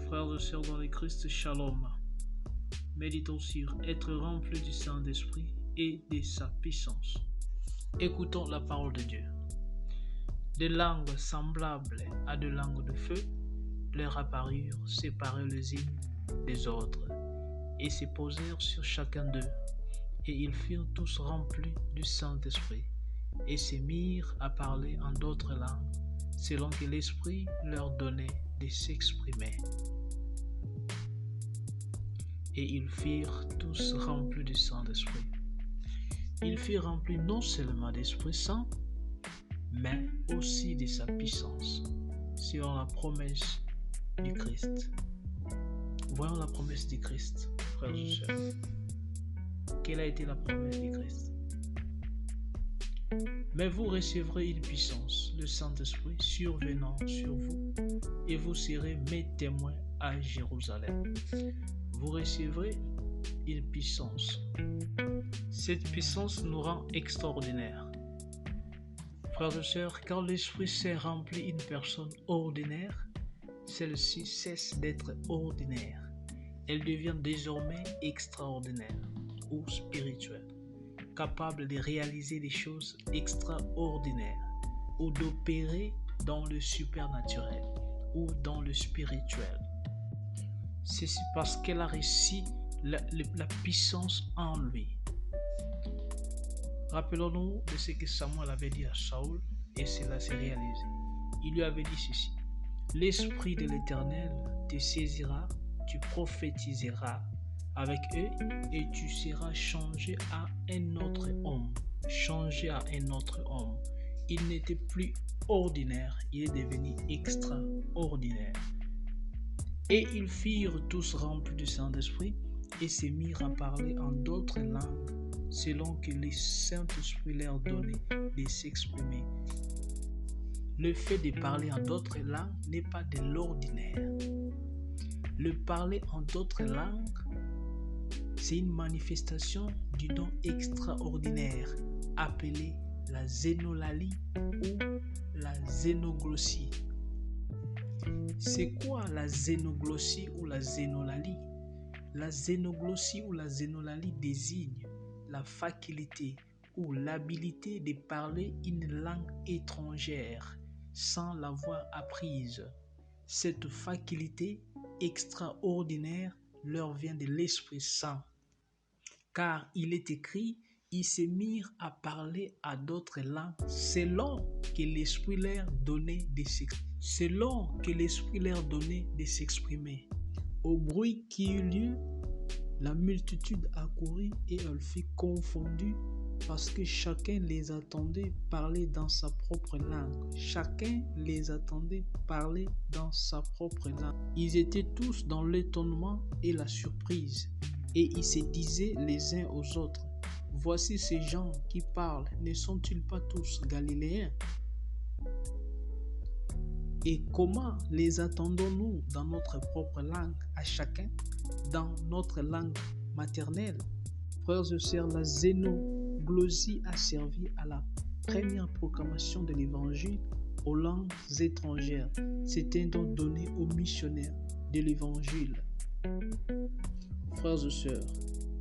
Frères et sœurs dans le Christ, Shalom. Méditons sur être rempli du Saint-Esprit et de sa puissance. Écoutons la parole de Dieu. Des langues semblables à des langues de feu leur apparurent, séparées les unes des autres, et se posèrent sur chacun d'eux. Et ils furent tous remplis du Saint-Esprit, et se mirent à parler en d'autres langues, selon que l'Esprit leur donnait de s'exprimer. Et ils furent tous remplis du Saint-Esprit. Ils furent remplis non seulement d'Esprit Saint, mais aussi de sa puissance, selon la promesse du Christ. Voyons la promesse du Christ, frères et sœurs. Quelle a été la promesse du Christ? Mais vous recevrez une puissance, le Saint-Esprit survenant sur vous, et vous serez mes témoins à Jérusalem. Vous recevrez une puissance. Cette puissance nous rend extraordinaires. Frères et sœurs, quand l'Esprit Saint remplit une personne ordinaire, celle-ci cesse d'être ordinaire. Elle devient désormais extraordinaire ou spirituelle, capable de réaliser des choses extraordinaires ou d'opérer dans le supernaturel ou dans le spirituel. C'est parce qu'elle a reçu la puissance en lui. Rappelons-nous de ce que Samuel avait dit à Saül, et cela s'est réalisé. Il lui avait dit ceci: l'Esprit de l'Éternel te saisira, tu prophétiseras avec eux et tu seras changé à un autre homme. Changé à un autre homme. Il n'était plus ordinaire, il est devenu extraordinaire. Et ils furent tous remplis du Saint-Esprit et se mirent à parler en d'autres langues, selon que le Saint-Esprit leur donnait de s'exprimer. Le fait de parler en d'autres langues n'est pas de l'ordinaire. Le parler en d'autres langues, c'est une manifestation du don extraordinaire appelé la zénolalie ou la zénoglossie. C'est quoi la zénoglossie ou la zénolalie? La zénoglossie ou la zénolalie désigne la faculté ou l'habilité de parler une langue étrangère sans l'avoir apprise. Cette faculté extraordinaire leur vient de l'Esprit Saint. Car il est écrit, ils se mirent à parler à d'autres langues selon que l'Esprit leur donnait de s'exprimer. Au bruit qui eut lieu, la multitude accourut et elle fut confondue parce que chacun les attendait parler dans sa propre langue. Chacun les attendait parler dans sa propre langue. Ils étaient tous dans l'étonnement et la surprise. Et ils se disaient les uns aux autres: voici ces gens qui parlent, ne sont-ils pas tous galiléens? Et comment les attendons-nous dans notre propre langue à chacun, dans notre langue maternelle? Frères et sœurs, la zénoglossie a servi à la première proclamation de l'évangile aux langues étrangères. C'était donc donné aux missionnaires de l'évangile. Frères et sœurs,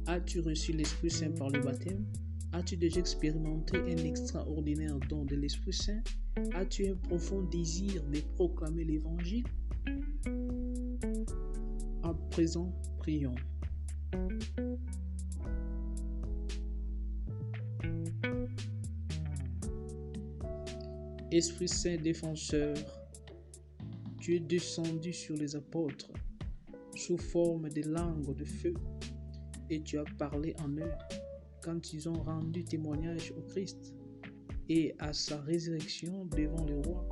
as-tu reçu l'Esprit Saint par le baptême? As-tu déjà expérimenté un extraordinaire don de l'Esprit Saint? As-tu un profond désir de proclamer l'Évangile? À présent, prions. Esprit Saint défenseur, tu es descendu sur les apôtres sous forme de langues de feu et tu as parlé en eux quand ils ont rendu témoignage au Christ et à sa résurrection devant le roi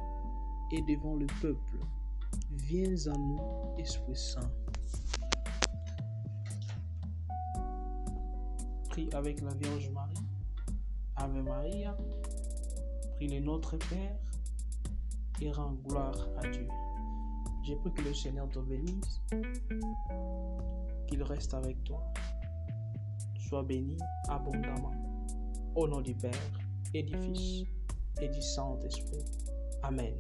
et devant le peuple. Viens à nous, Esprit Saint. Prie avec la Vierge Marie. Ave Maria. Prie le Notre Père et rends gloire à Dieu. Je prie que le Seigneur te bénisse, qu'il reste avec toi. Sois béni abondamment. Au nom du Père et du Fils et du Saint-Esprit. Amen.